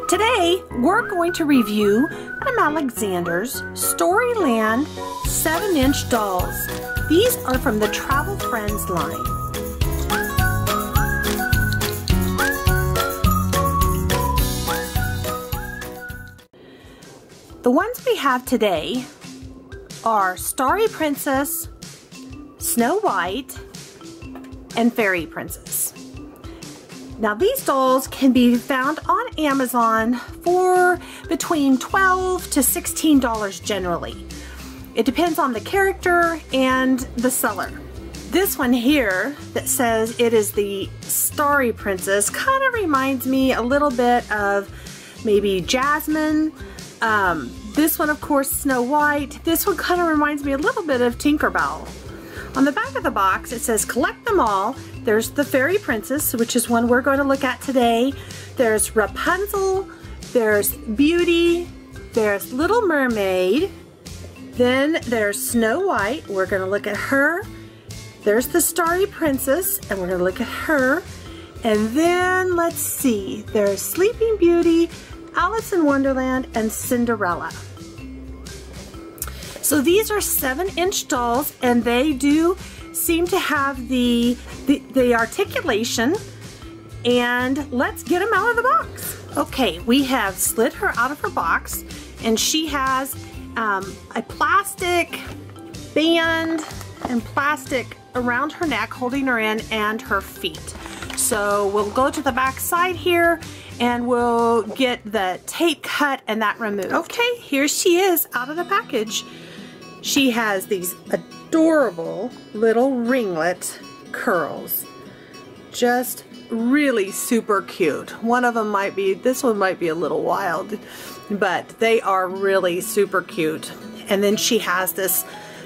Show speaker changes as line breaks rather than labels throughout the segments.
Today, we're going to review Madame Alexander's Storyland 7-inch dolls. These are from the Travel Friends line. The ones we have today are Starry Princess, Snow White, and Fairy Princess. Now these dolls can be found on Amazon for between $12 to $16 generally. It depends on the character and the seller. This one here that says it is the Starry Princess kind of reminds me a little bit of maybe Jasmine. This one, of course, Snow White. This one kind of reminds me a little bit of Tinkerbell. On the back of the box, it says collect them all. There's the Fairy Princess, which is one we're going to look at today. There's Rapunzel, there's Beauty, there's Little Mermaid, then there's Snow White. We're going to look at her. There's the Starry Princess, and we're going to look at her. And then, let's see, there's Sleeping Beauty, Alice in Wonderland, and Cinderella. So these are 7-inch dolls, and they do seem to have the articulation. And let's get them out of the box. Okay, we have slid her out of her box, and she has a plastic band and plastic around her neck holding her in, and her feet. So we'll go to the back side here and we'll get the tape cut and that removed. Okay, here she is out of the package. She has these adorable little ringlet curls. Just really super cute. One of them might be, this one might be a little wild, but they are really super cute. And then she has this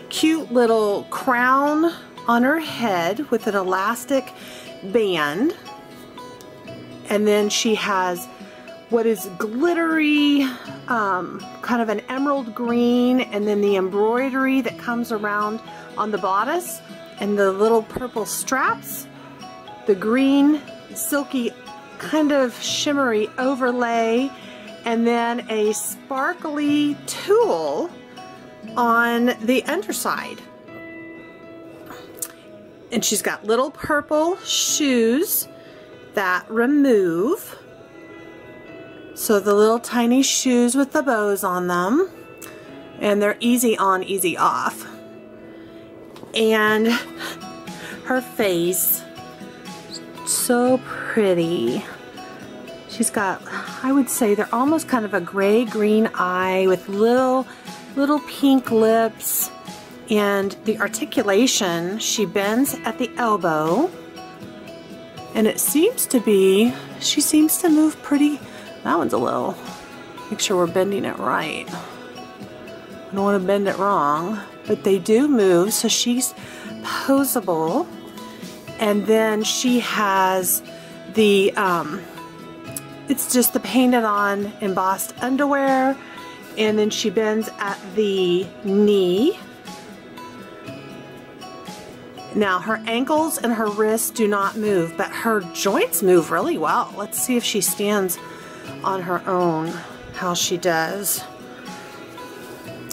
cute little crown on her head with an elastic band. And then she has what is glittery, kind of an emerald green, and then the embroidery that comes around on the bodice, and the little purple straps, the green silky kind of shimmery overlay, and then a sparkly tulle on the underside. And she's got little purple shoes that remove. So the little tiny shoes with the bows on them. And they're easy on, easy off. And her face, so pretty. She's got, I would say they're almost kind of a gray-green eye with little pink lips. And the articulation, she bends at the elbow, and it seems to be, she seems to move pretty, that one's a little, make sure we're bending it right. I don't want to bend it wrong, but they do move, so she's posable. And then she has the, it's just the painted on embossed underwear, and then she bends at the knee. Now her ankles and her wrists do not move, but her joints move really well. Let's see if she stands on her own, how she does.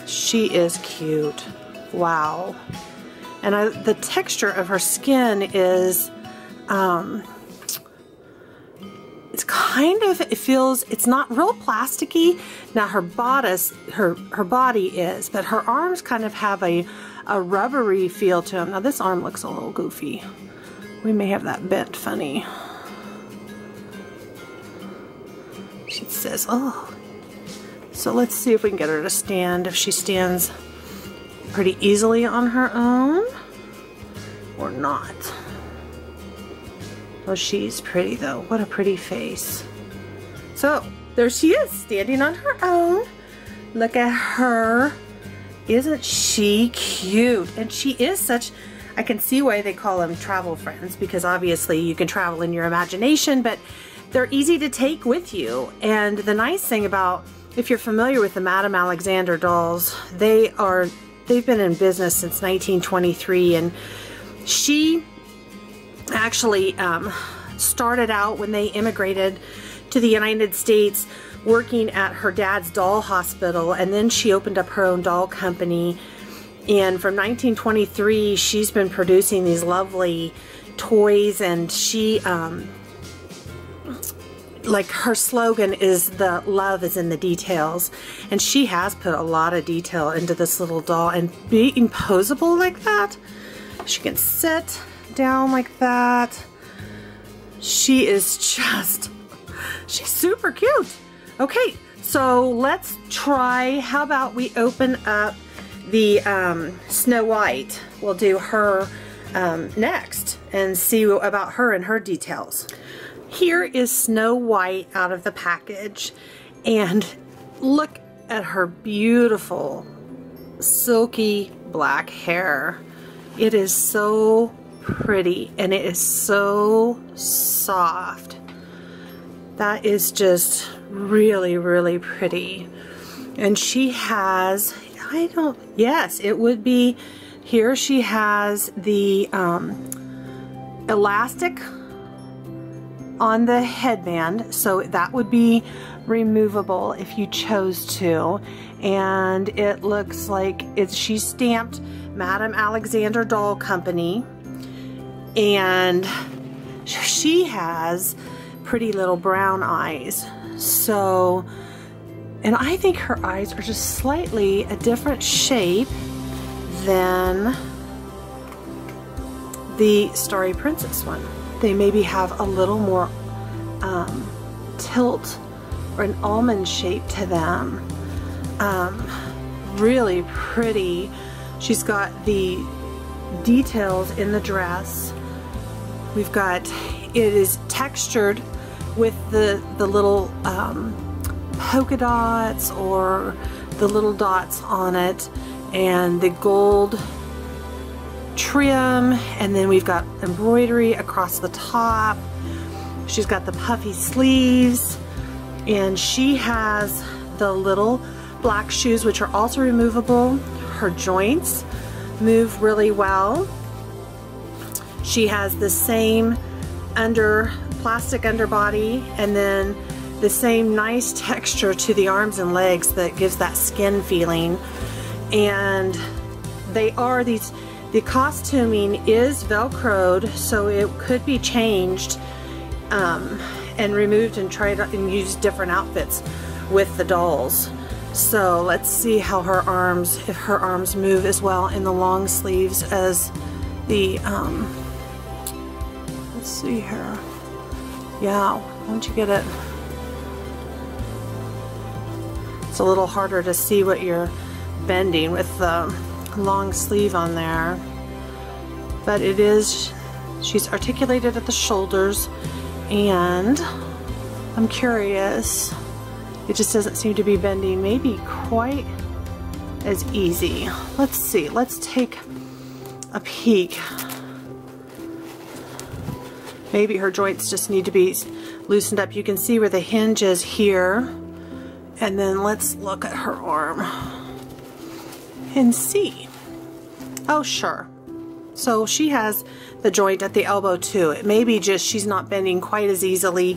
She is cute. Wow. And the texture of her skin is, it's kind of, it feels, it's not real plasticky. Now her bodice, her body is, but her arms kind of have a rubbery feel to them. Now this arm looks a little goofy. We may have that bent funny. She says, oh. So let's see if we can get her to stand, if she stands pretty easily on her own or not. Oh, she's pretty though. What a pretty face. So there she is, standing on her own. Look at her. Isn't she cute? And she is such, I can see why they call them travel friends, because obviously you can travel in your imagination, but they're easy to take with you. And the nice thing about, if you're familiar with the Madame Alexander dolls, they've been in business since 1923, and she actually, started out when they immigrated to the United States working at her dad's doll hospital, and then she opened up her own doll company. And from 1923, she's been producing these lovely toys, and she, like her slogan is the love is in the details. And she has put a lot of detail into this little doll, and being posable like that. She can sit down like that. She is just, she's super cute. Okay, so let's try, how about we open up the Snow White. We'll do her next and see about her and her details. Here is Snow White out of the package, and look at her beautiful silky black hair. It is so pretty, and it is so soft. That is just really, really pretty. And she has, yes, it would be, here she has the elastic on the headband, so that would be removable if you chose to. And it looks like she's stamped Madame Alexander Doll Company, and she has pretty little brown eyes. So, and I think her eyes are just slightly a different shape than the Starry Princess one. They maybe have a little more tilt or an almond shape to them. Really pretty. She's got the details in the dress. We've got, it is textured with the little polka dots or the little dots on it, and the gold trim, and then we've got embroidery across the top. She's got the puffy sleeves, and she has the little black shoes, which are also removable. Her joints move really well. She has the same plastic underbody, and then the same nice texture to the arms and legs that gives that skin feeling. And they are these, the costuming is velcroed, so it could be changed and removed and tried and used different outfits with the dolls. So let's see how her arms, if her arms move as well in the long sleeves as the let's see here. Yeah, once you get it, it's a little harder to see what you're bending with the long sleeve on there. But it is, she's articulated at the shoulders, and I'm curious, it just doesn't seem to be bending maybe quite as easy. Let's see, let's take a peek. Maybe her joints just need to be loosened up. You can see where the hinge is here. And then let's look at her arm and see. Oh, sure. So she has the joint at the elbow too. It may be just she's not bending quite as easily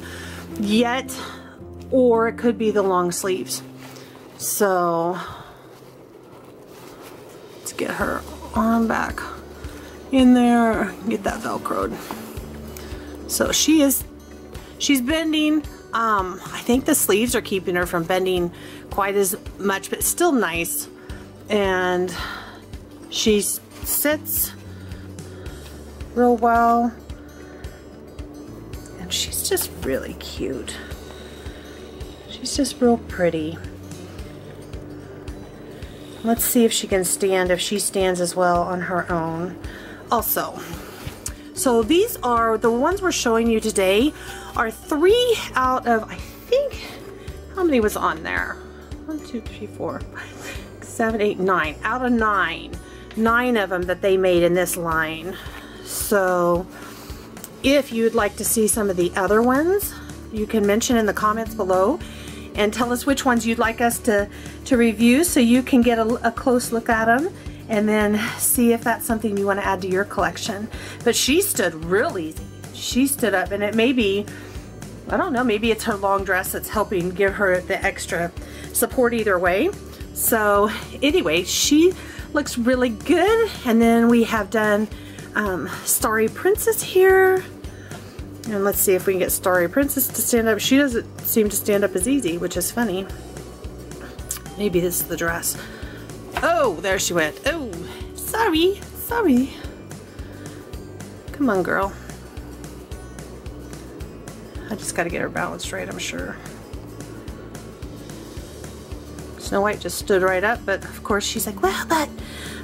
yet, or it could be the long sleeves. So let's get her arm back in there, get that velcroed. So she's bending. I think the sleeves are keeping her from bending quite as much, but still nice. And she sits real well, and she's just really cute. She's just real pretty. Let's see if she can stand, if she stands as well on her own. Also, so these are, the ones we're showing you today are 3 out of, I think, how many was on there? 1, 2, 3, 4, 5, 6, 7, 8, 9. Out of 9. 9 of them that they made in this line. So if you'd like to see some of the other ones, you can mention in the comments below and tell us which ones you'd like us to review, so you can get a close look at them and then see if that's something you want to add to your collection. But she stood real easy. she stood up, and it may be, I don't know, maybe it's her long dress that's helping give her the extra support either way. So anyway, she looks really good. And then we have done Starry Princess here. And let's see if we can get Starry Princess to stand up. She doesn't seem to stand up as easy, which is funny. Maybe this is the dress. Oh, there she went. Oh, sorry. Come on, girl. I just got to get her balanced right, I'm sure. Snow White just stood right up, but of course she's like, well, but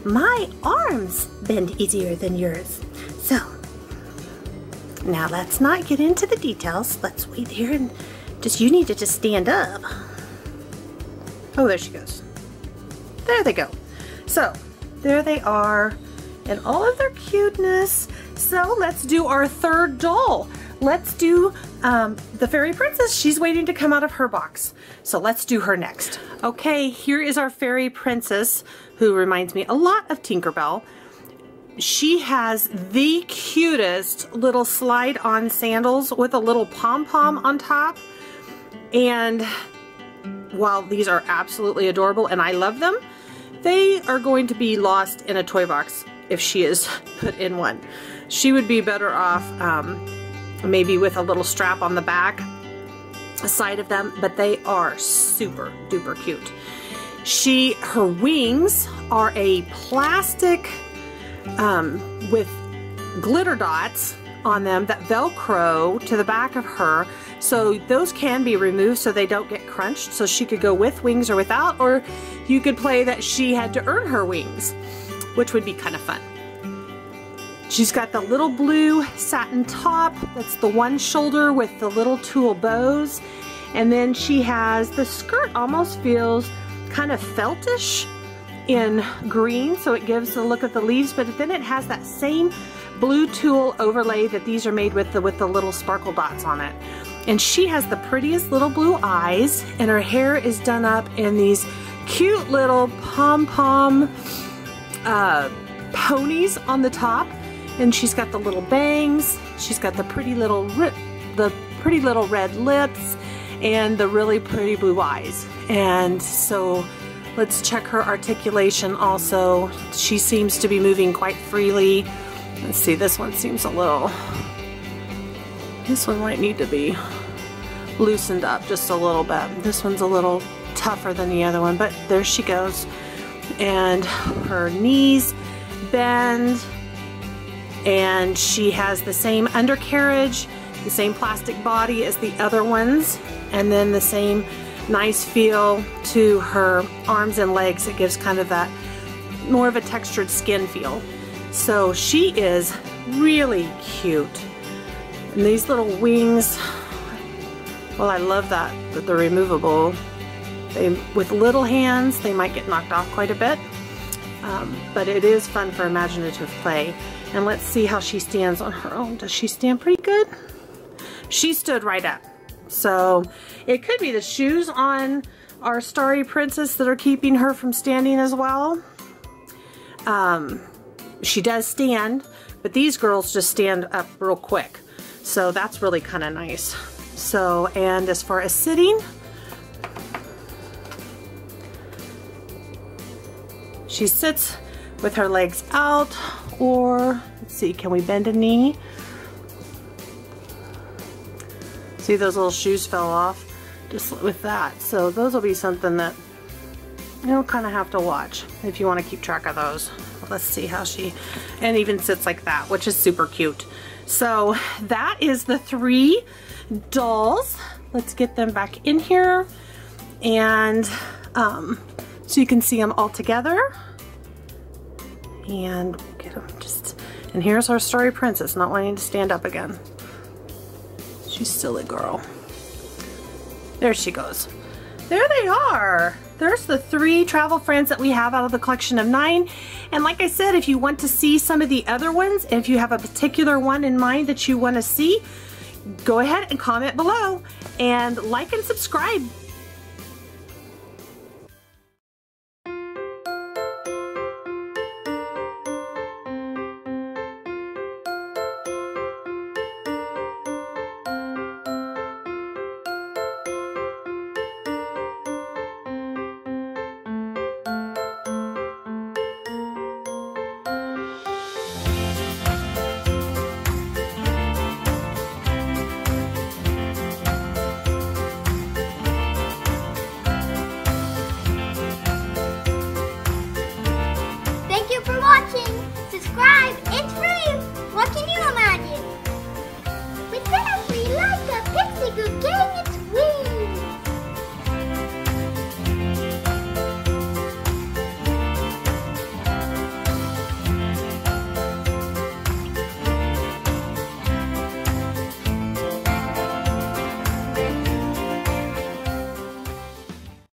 my arms bend easier than yours. So, now let's not get into the details. Let's wait here and you need to just stand up. Oh, there she goes. There they go. So, there they are in all of their cuteness. So, let's do our third doll. Let's do the Fairy Princess. She's waiting to come out of her box. So let's do her next. Okay, here is our Fairy Princess, who reminds me a lot of Tinkerbell. She has the cutest little slide-on sandals with a little pom-pom on top. And while these are absolutely adorable and I love them, they are going to be lost in a toy box if she is put in one. She would be better off maybe with a little strap on the back side of them, but they are super duper cute. Her wings are a plastic with glitter dots on them that velcro to the back of her, so those can be removed so they don't get crunched, so she could go with wings or without, or you could play that she had to earn her wings, which would be kind of fun. She's got the little blue satin top, that's the one shoulder with the little tulle bows, and then she has the skirt almost feels kind of feltish in green, so it gives the look of the leaves, but then it has that same blue tulle overlay that these are made with the little sparkle dots on it. And she has the prettiest little blue eyes, and her hair is done up in these cute little pom-pom ponies on the top. And she's got the little bangs, she's got the pretty little red lips, and the really pretty blue eyes. And so let's check her articulation also. She seems to be moving quite freely. Let's see, this one seems a little, this one might need to be loosened up just a little bit. This one's a little tougher than the other one, but there she goes. And her knees bend. And she has the same undercarriage, the same plastic body as the other ones, and then the same nice feel to her arms and legs. It gives kind of that more of a textured skin feel. So she is really cute. And these little wings, well, I love that they're removable. With little hands, they might get knocked off quite a bit, but it is fun for imaginative play. And let's see how she stands on her own. Does she stand pretty good? She stood right up. So it could be the shoes on our Starry Princess that are keeping her from standing as well. She does stand, but these girls just stand up real quick. So that's really kind of nice. So, and as far as sitting, she sits with her legs out, or let's see, can we bend a knee? See, those little shoes fell off just with that. So those will be something that you'll kind of have to watch if you want to keep track of those. Let's see how she, and even sits like that, which is super cute. So that is the 3 dolls. Let's get them back in here, and so you can see them all together. And get them and here's our Starry Princess not wanting to stand up again. She's still a girl. There she goes. There they are. There's the 3 travel friends that we have out of the collection of 9. And like I said, if you want to see some of the other ones, and if you have a particular one in mind that you want to see, go ahead and comment below and like and subscribe.
subscribe. It's free. What can you